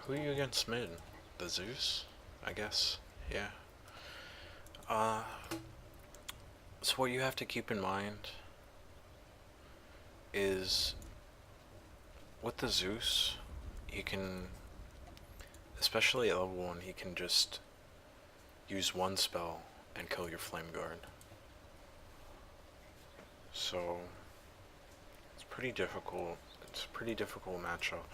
Who are you against mid? The Zeus? I guess. Yeah. So what you have to keep in mind is with the Zeus, he can, especially at level 1, he can just use one spell and kill your Flame Guard. So it's pretty difficult. It's a pretty difficult matchup.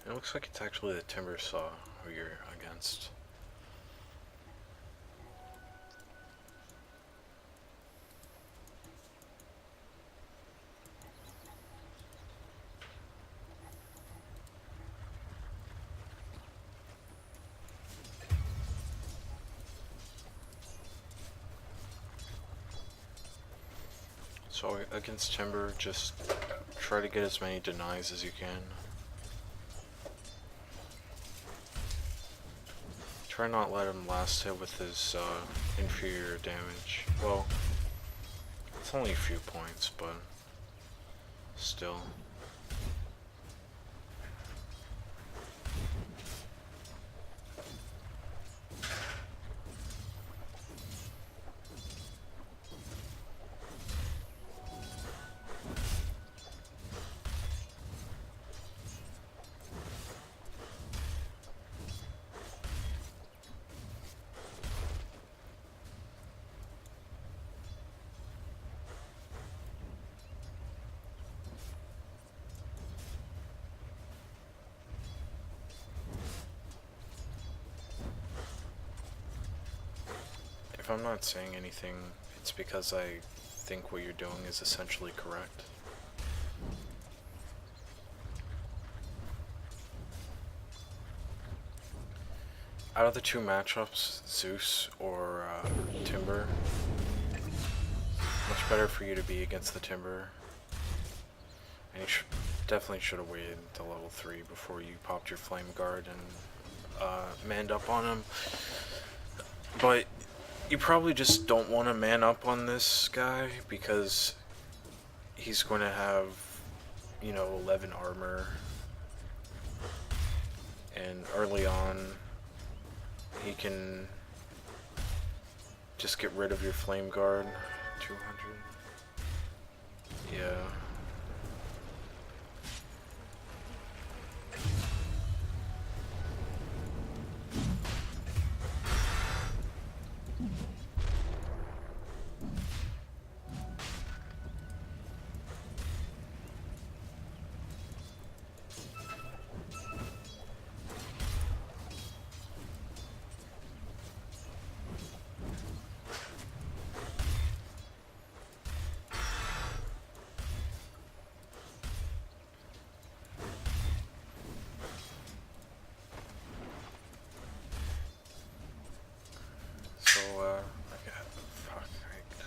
It looks like it's actually the Timber Saw who you're against. So against Timber, just try to get as many denies as you can. Try not let him last hit with his inferior damage. Well, it's only a few points, but still. If I'm not saying anything, it's because I think what you're doing is essentially correct. Out of the two matchups, Zeus or Timber, much better for you to be against the Timber. And you definitely should have waited until level 3 before you popped your Flame Guard and manned up on him. But you probably just don't want to man up on this guy because he's going to have, you know, 11 armor. And early on, he can just get rid of your Flame Guard. 200. Yeah.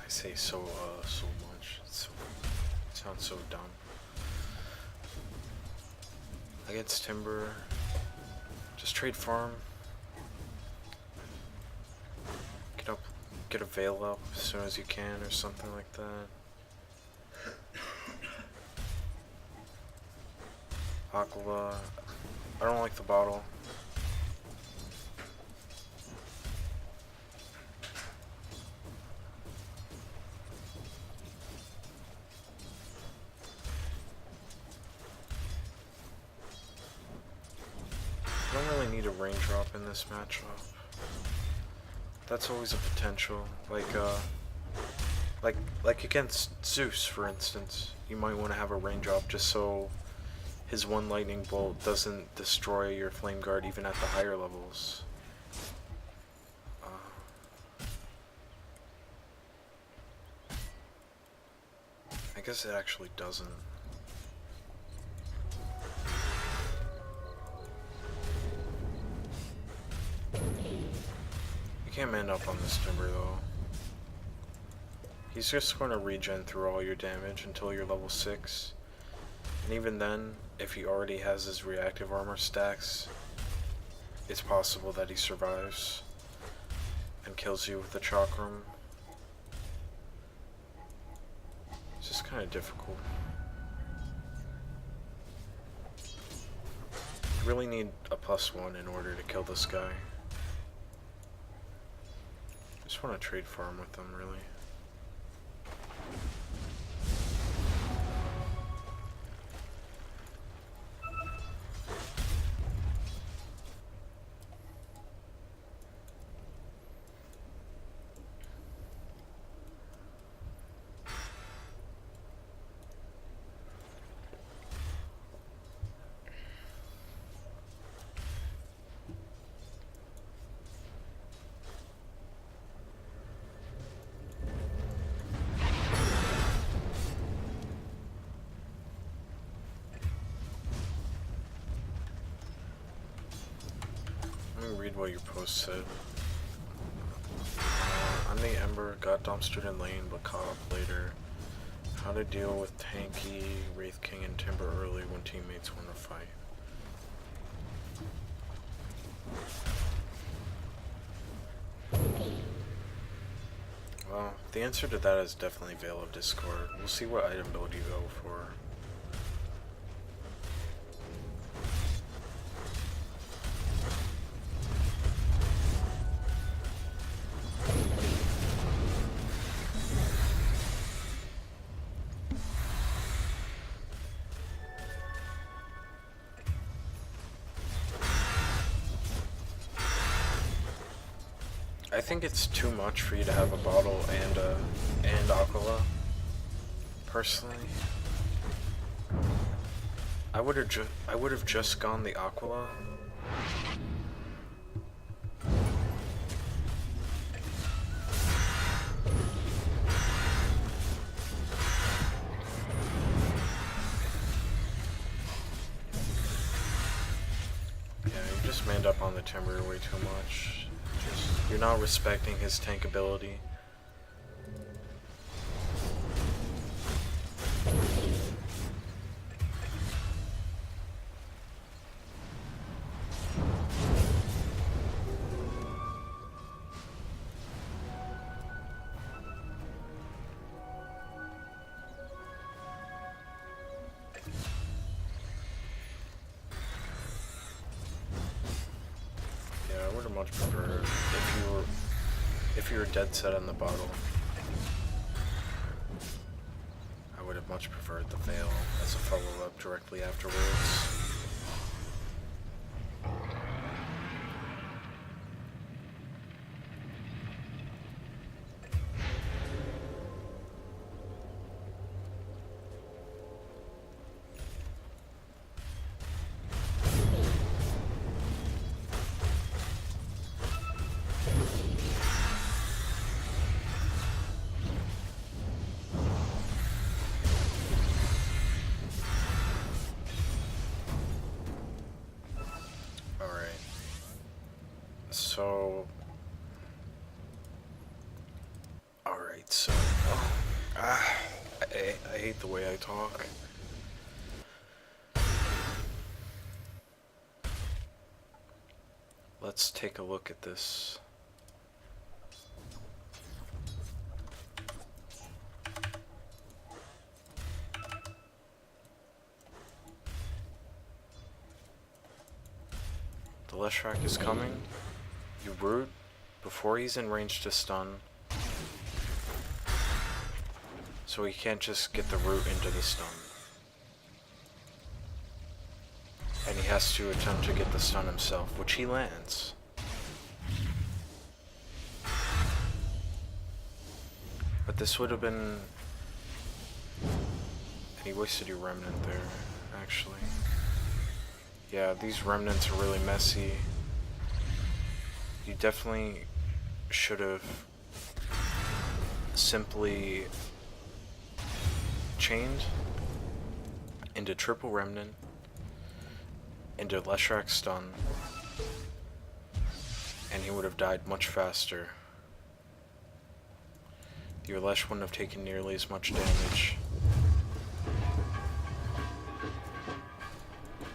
I say so much. It sounds so dumb. Against Timber, just trade farm. Get a Veil up as soon as you can, or something like that. Aquila, I don't like the bottle. I don't really need a raindrop in this matchup. That's always a potential. Like against Zeus, for instance, you might want to have a raindrop just so his one lightning bolt doesn't destroy your Flame Guard even at the higher levels. I guess it actually doesn't. You can't man up on this Timber though. He's just going to regen through all your damage until you're level 6. And even then, if he already has his reactive armor stacks, it's possible that he survives and kills you with the chakram. It's just kind of difficult. You really need a +1 in order to kill this guy. I just want to trade farm with him, really. Read what your post said. I'm the Ember, got dumpstered in lane but caught up later. How to deal with tanky, Wraith King, and Timber early when teammates want to fight. Well, the answer to that is definitely Veil of Discord. We'll see what item build you go for. I think it's too much for you to have a bottle and Aquila. Personally, I would have just gone the Aquila. Yeah, you just manned up on the Timber way too much. You're not respecting his tank ability. I would have much preferred if you were dead set on the bottle. I would have much preferred the Veil as a follow-up directly afterwards. I hate the way I talk. Let's take a look at this. The Leshrac is coming. You root before he's in range to stun. So he can't just get the root into the stun. And he has to attempt to get the stun himself, which he lands. But this would have been... And he wasted your remnant there, actually. Yeah, these remnants are really messy. You definitely should have simply chained into triple remnant, into Leshrac stun, and he would have died much faster. Your Lesh wouldn't have taken nearly as much damage.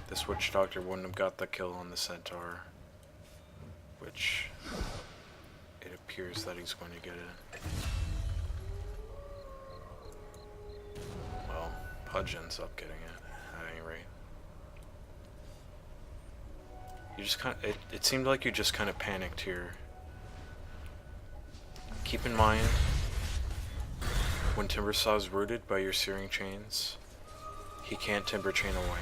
This Witch Doctor wouldn't have got the kill on the Centaur, which it appears that he's going to get it. Well, Pudge ends up getting it, at any rate. You just it seemed like you just kind of panicked here. Keep in mind, when Timbersaw is rooted by your Searing Chains, he can't Timber Chain away.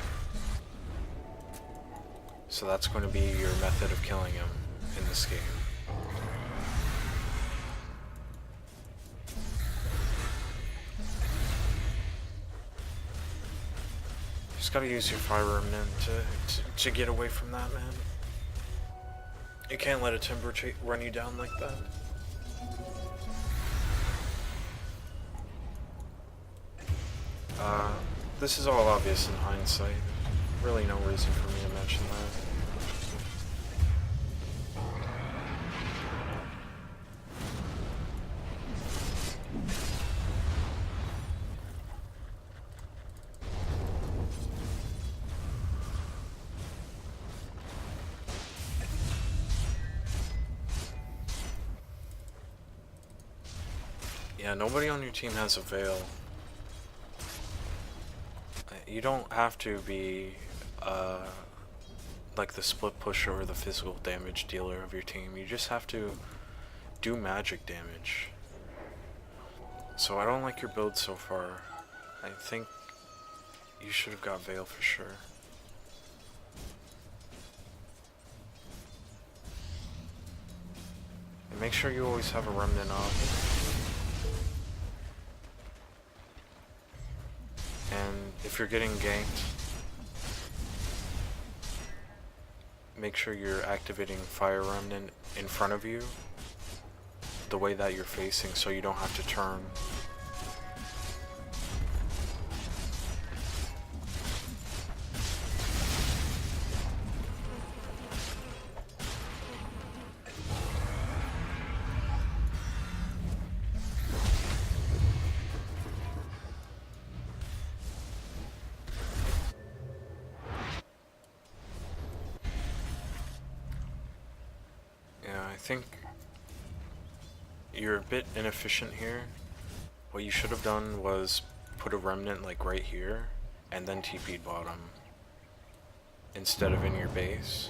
So that's going to be your method of killing him in this game. You just gotta use your Fire Remnant to get away from that, man. You can't let a Timber run you down like that. This is all obvious in hindsight. Really no reason for me to mention that. Yeah, nobody on your team has a Veil. You don't have to be like the split pusher or the physical damage dealer of your team. You just have to do magic damage. So I don't like your build so far. I think you should have got Veil for sure. And make sure you always have a Remnant up. And if you're getting ganked, make sure you're activating Fire Remnant in front of you, the way that you're facing, so you don't have to turn. I think you're a bit inefficient here. What you should have done was put a Remnant like right here and then TP'd bottom instead of in your base.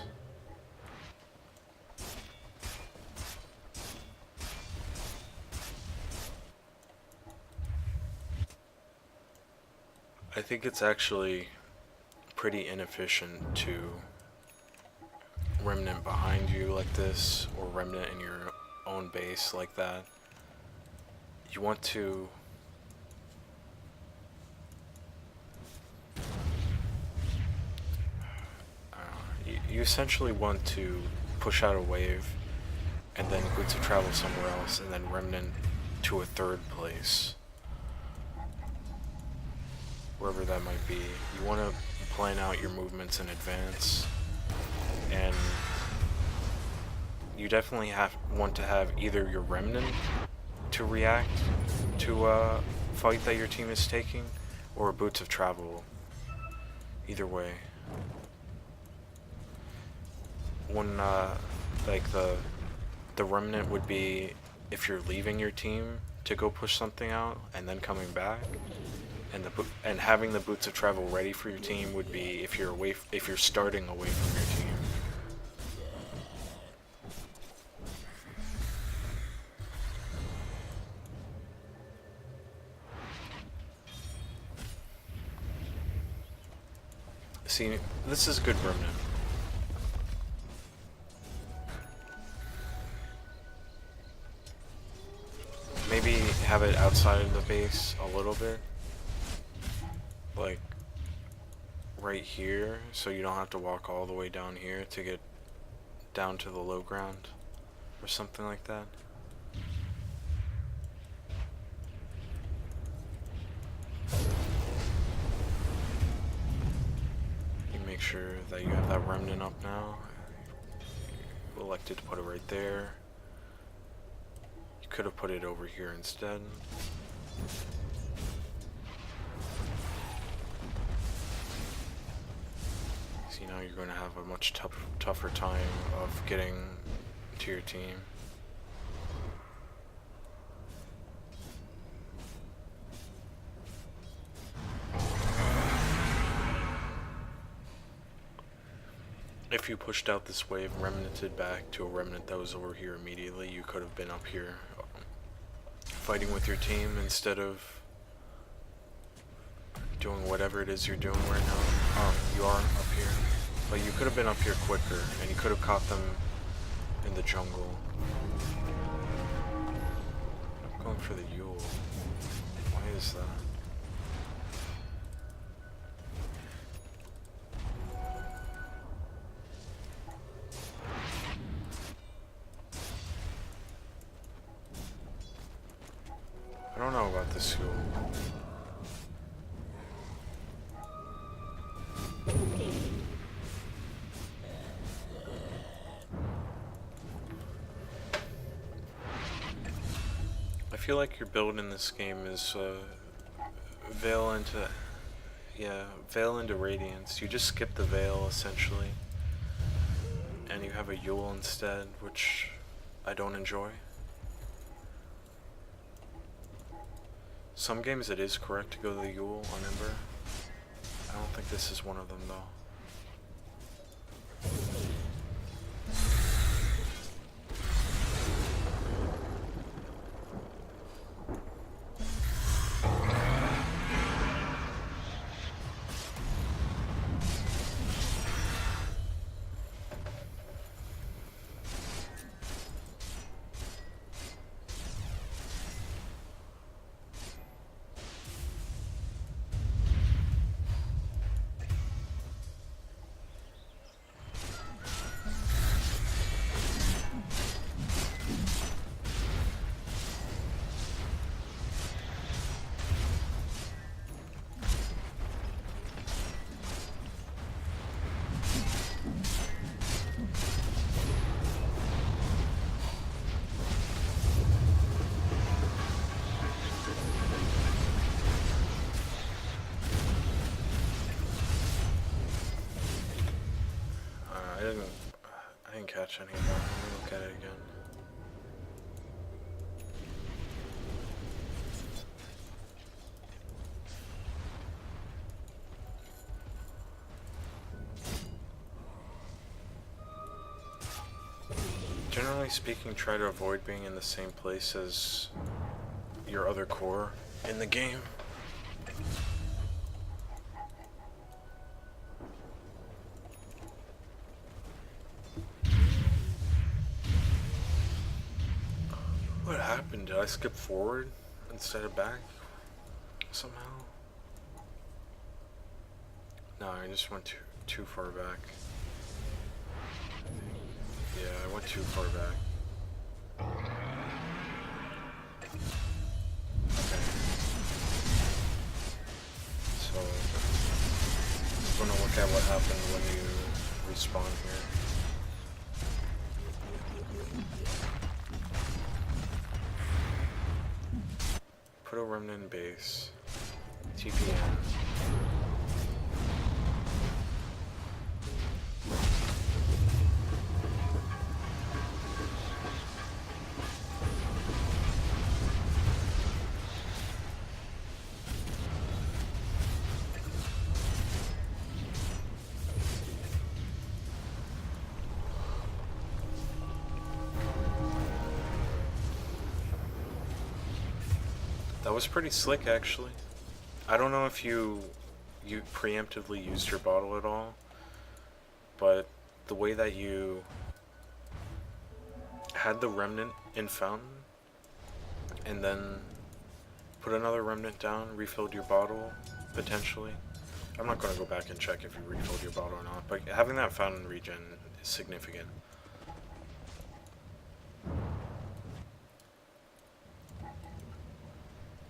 I think it's actually pretty inefficient to Remnant behind you like this, or Remnant in your own base like that. You want to you essentially want to push out a wave and then Boots of Travel somewhere else and then Remnant to a third place, wherever that might be. You want to plan out your movements in advance. And you definitely want to have either your Remnant to react to a fight that your team is taking, or a Boots of Travel. Either way. When like the Remnant would be if you're leaving your team to go push something out and then coming back, and having the Boots of Travel ready for your team would be if you're starting away from your team. See, this is good Remnant. Maybe have it outside of the base a little bit. Like right here, so you don't have to walk all the way down here to get down to the low ground or something like that. You make sure that you have that Remnant up now. We'll elected to put it right there. You could have put it over here instead. See, now you're going to have a much tougher time of getting to your team. If you pushed out this wave, remnanted back to a remnant that was over here immediately, you could have been up here fighting with your team instead of doing whatever it is you're doing right now. You are up here, but you could have been up here quicker, and you could have caught them in the jungle. I'm going for the Yule. Why is that? I don't know about this Yule. I feel like your build in this game is Veil into Radiance. You just skip the Veil essentially, and you have a Yule instead, which I don't enjoy. Some games it is correct to go to the Yule on Ember. I don't think this is one of them though. I didn't catch any of that. Let me look at it again. Generally speaking, try to avoid being in the same place as your other core in the game. What happened? Did I skip forward instead of back somehow? No, I just went too far back. Yeah, I went too far back. Okay. So, I'm gonna look at what happened when you respawn here. Put a remnant base. TPN. That was pretty slick, actually. I don't know if you preemptively used your bottle at all, but the way that you had the remnant in fountain, and then put another remnant down, refilled your bottle, potentially. I'm not going to go back and check if you refilled your bottle or not, but having that fountain regen is significant.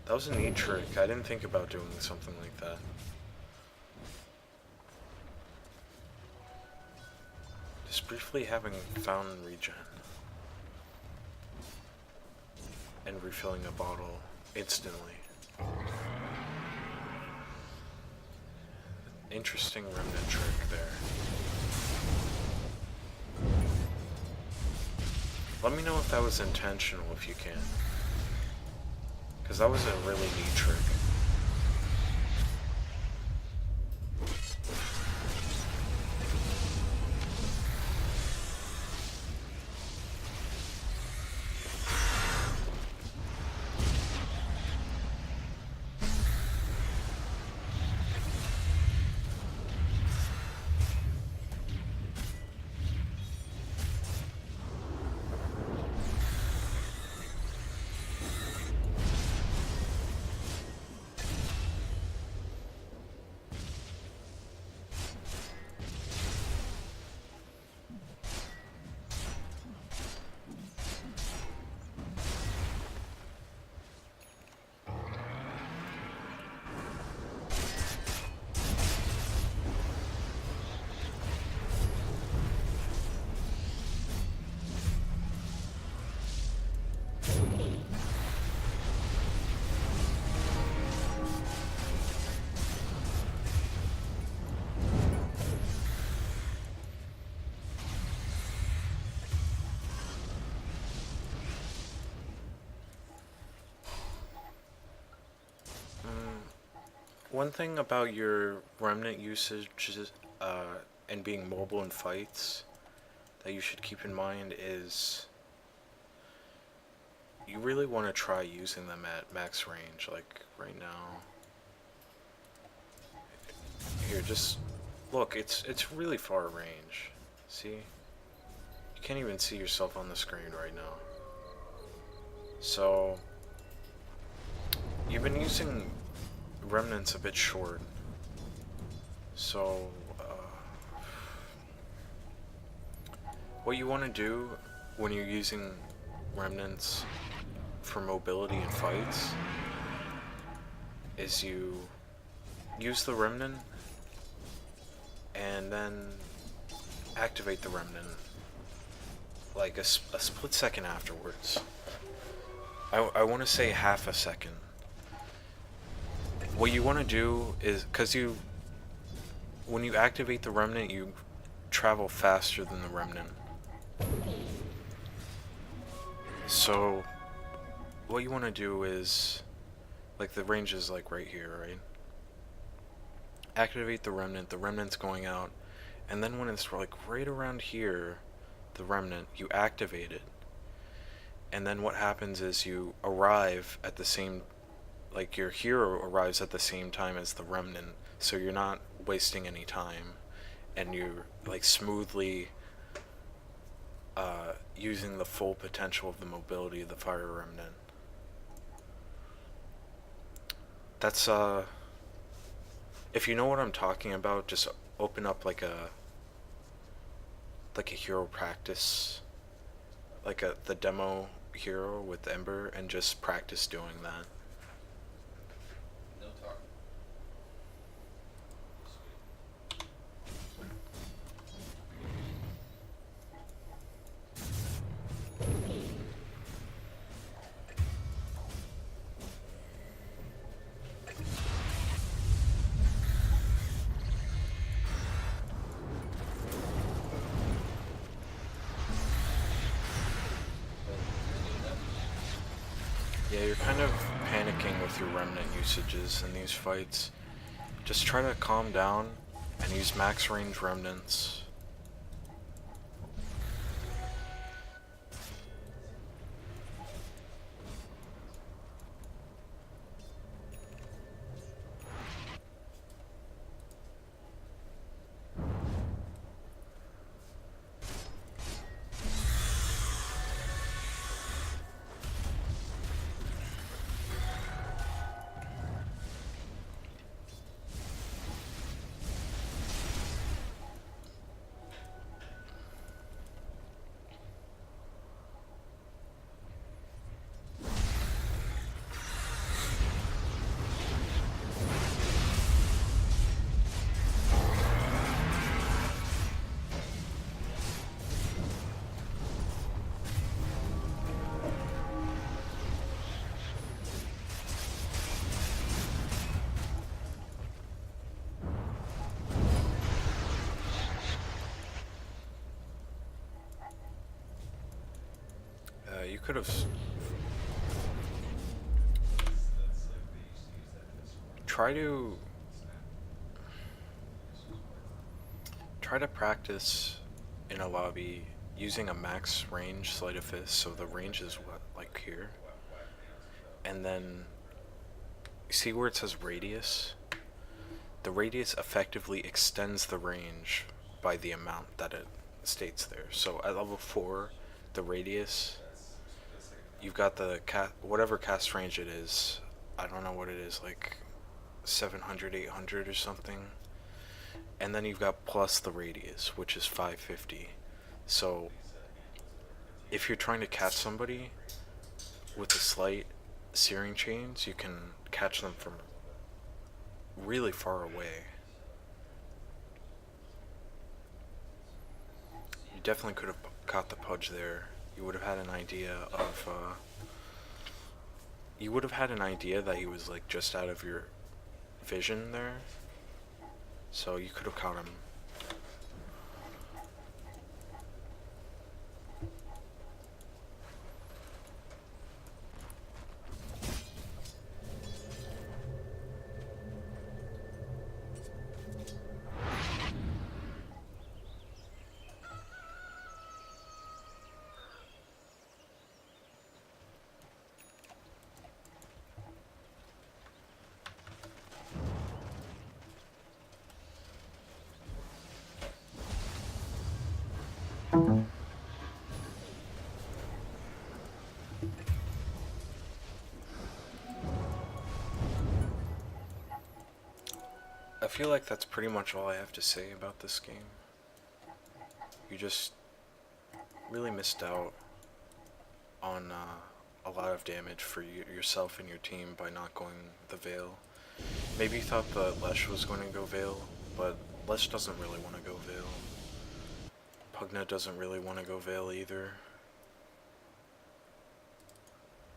That was a neat trick. I didn't think about doing something like that. Just briefly having fountain regen and refilling a bottle instantly. Interesting remnant trick there. Let me know if that was intentional if you can. Because that was a really neat trick. One thing about your remnant usage and being mobile in fights that you should keep in mind is you really want to try using them at max range, like right now. Here, just look, it's really far range. See? You can't even see yourself on the screen right now. So you've been using remnants a bit short, so what you want to do when you're using remnants for mobility in fights is you use the remnant and then activate the remnant like a split second afterwards. I want to say half a second. What you want to do is, when you activate the remnant, you travel faster than the remnant. So, what you want to do is, like the range is like right here, right? Activate the remnant's going out, and then when it's like right around here, the remnant, you activate it. And then what happens is you arrive at the same, like your hero arrives at the same time as the remnant, so you're not wasting any time, and you're like smoothly using the full potential of the mobility of the fire remnant. That's if you know what I'm talking about, just open up like a hero practice, like the demo hero with Ember, and just practice doing that. Yeah, you're kind of panicking with your remnant usages in these fights. Just try to calm down and use max range remnants. You could have try to practice in a lobby using a max range sleight of fist, so the range is what, like here, and then see where it says radius. The radius effectively extends the range by the amount that it states there. So at level 4, the radius, you've got the whatever cast range it is. I don't know what it is, like 700, 800 or something. And then you've got plus the radius, which is 550. So if you're trying to catch somebody with the slight searing chains, you can catch them from really far away. You definitely could have caught the Pudge there. You would have had an idea of you would have had an idea that he was like just out of your vision there, so you could have caught him. I feel like that's pretty much all I have to say about this game. You just really missed out on a lot of damage for yourself and your team by not going the Veil. Maybe you thought the Lesh was going to go Veil, but Lesh doesn't really want to go Veil. Pugna doesn't really want to go Veil either.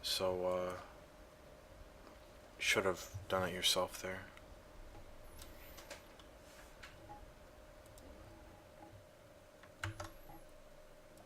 So, should have done it yourself there.